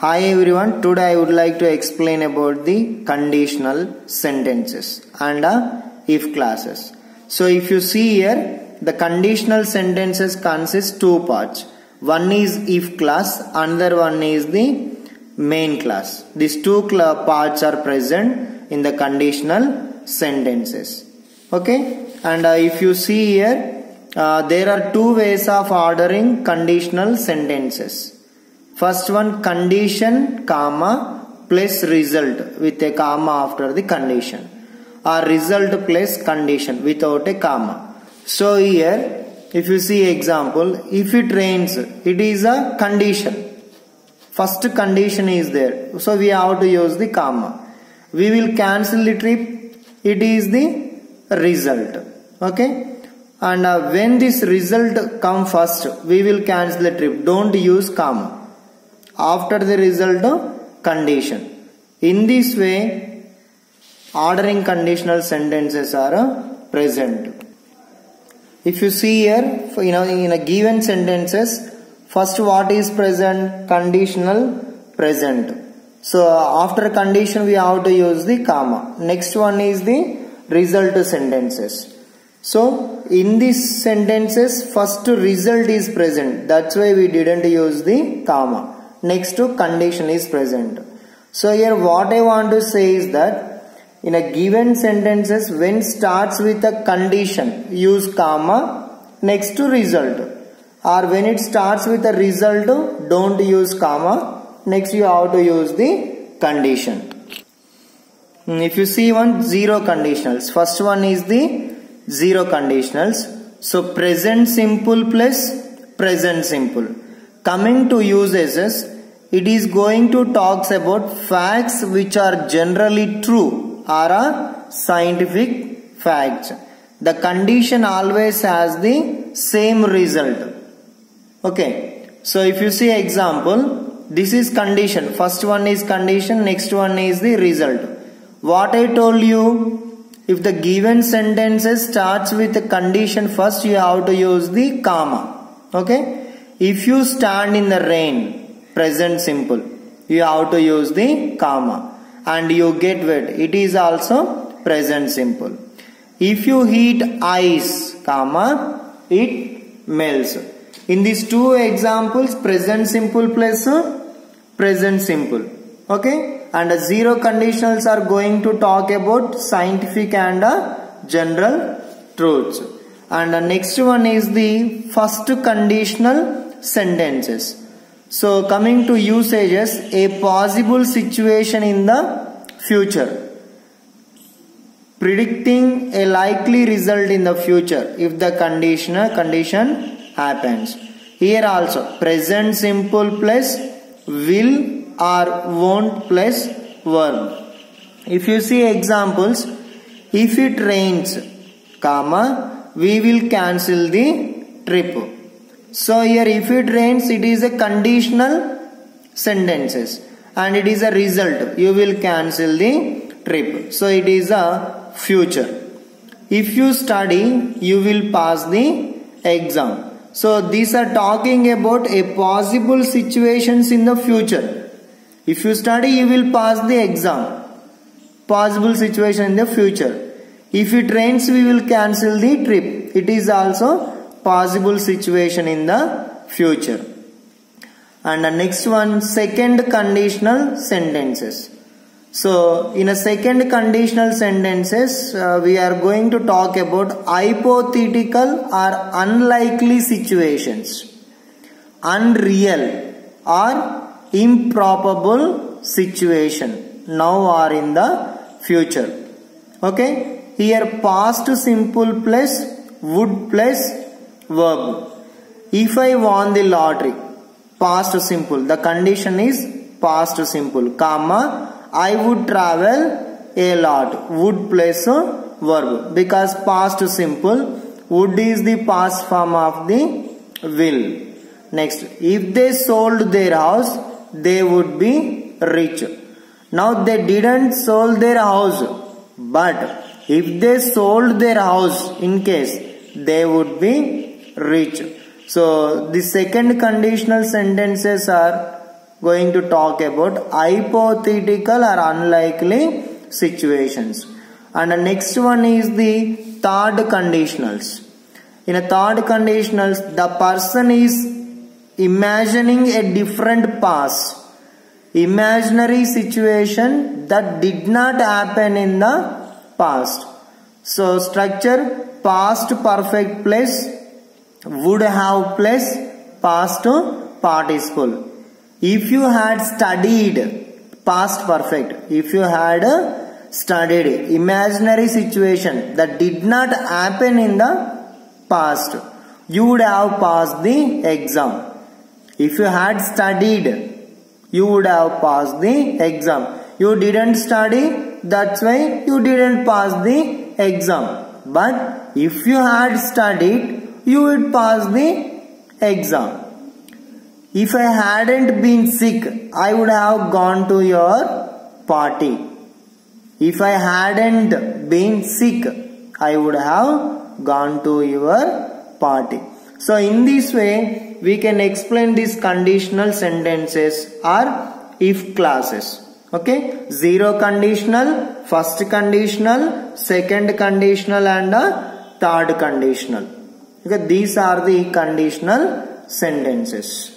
Hi everyone, today I would like to explain about the conditional sentences and if clauses. So if you see here, the conditional sentences consist two parts. One is if clause, another one is the main clause. These two parts are present in the conditional sentences. Okay, and if you see here, there are two ways of ordering conditional sentences. First one, condition comma plus result with a comma after the condition, or result plus condition without a comma. So here if you see example, if it rains, it is a condition. First condition is there, so we have to use the comma. We will cancel the trip, it is the result. Okay, and when this result come first, we will cancel the trip, don't use comma. After the result, condition. In this way, ordering conditional sentences are present. If you see here, in a given sentences, first what is present? Conditional present. So after condition we have to use the comma. Next one is the result sentences. So in these sentences, first result is present. That's why we didn't use the comma. Next to condition is present. So here what I want to say is that in a given sentences, when starts with a condition, use comma next to result, or when it starts with a result, don't use comma, next you have to use the condition. If you see one, zero conditionals. First one is the zero conditionals. So present simple plus present simple. Coming to usages, it is going to talk about facts which are generally true or are scientific facts. The condition always has the same result. Okay, so if you see example, this is condition. First one is condition, next one is the result. What I told you, if the given sentences starts with a condition first, you have to use the comma. Okay, if you stand in the rain, present simple, you have to use the comma, and you get wet, it is also present simple. If you heat ice, comma, it melts. In these two examples, present simple plus present simple. Okay, and zero conditionals are going to talk about scientific and general truths. And the next one is the first conditional sentences. So coming to usages, a possible situation in the future, predicting a likely result in the future if the condition happens. Here also present simple plus will or won't plus verb. If you see examples, if it rains, comma, we will cancel the trip. So here if it rains, it is a conditional sentences and it is a result, you will cancel the trip. So it is a future. If you study, you will pass the exam. So these are talking about a possible situations in the future. If you study, you will pass the exam. Possible situation in the future. If it rains, we will cancel the trip. It is also possible situation in the future. And the next one, second conditional sentences. So in a second conditional sentences, we are going to talk about hypothetical or unlikely situations, unreal or improbable situation now or in the future. Okay, here past simple plus would plus verb. If I won the lottery, past simple, the condition is past simple, comma, I would travel a lot, would plus a verb, because past simple, would is the past form of the will. Next, if they sold their house, they would be rich. Now they didn't sold their house, but if they sold their house, in case, they would be rich. So the second conditional sentences are going to talk about hypothetical or unlikely situations. And the next one is the third conditionals. In a third conditionals, the person is imagining a different past, imaginary situation that did not happen in the past. So structure past perfect plus would have plus past participle. If you had studied past perfect, if you had studied imaginary situation that did not happen in the past, you would have passed the exam. If you had studied, you would have passed the exam. You didn't study, that's why you didn't pass the exam. But if you had studied, you would pass the exam. If I hadn't been sick, I would have gone to your party. If I hadn't been sick, I would have gone to your party. So in this way, we can explain these conditional sentences or if clauses. Okay, zero conditional, first conditional, second conditional and third conditional. Okay, these are the conditional sentences.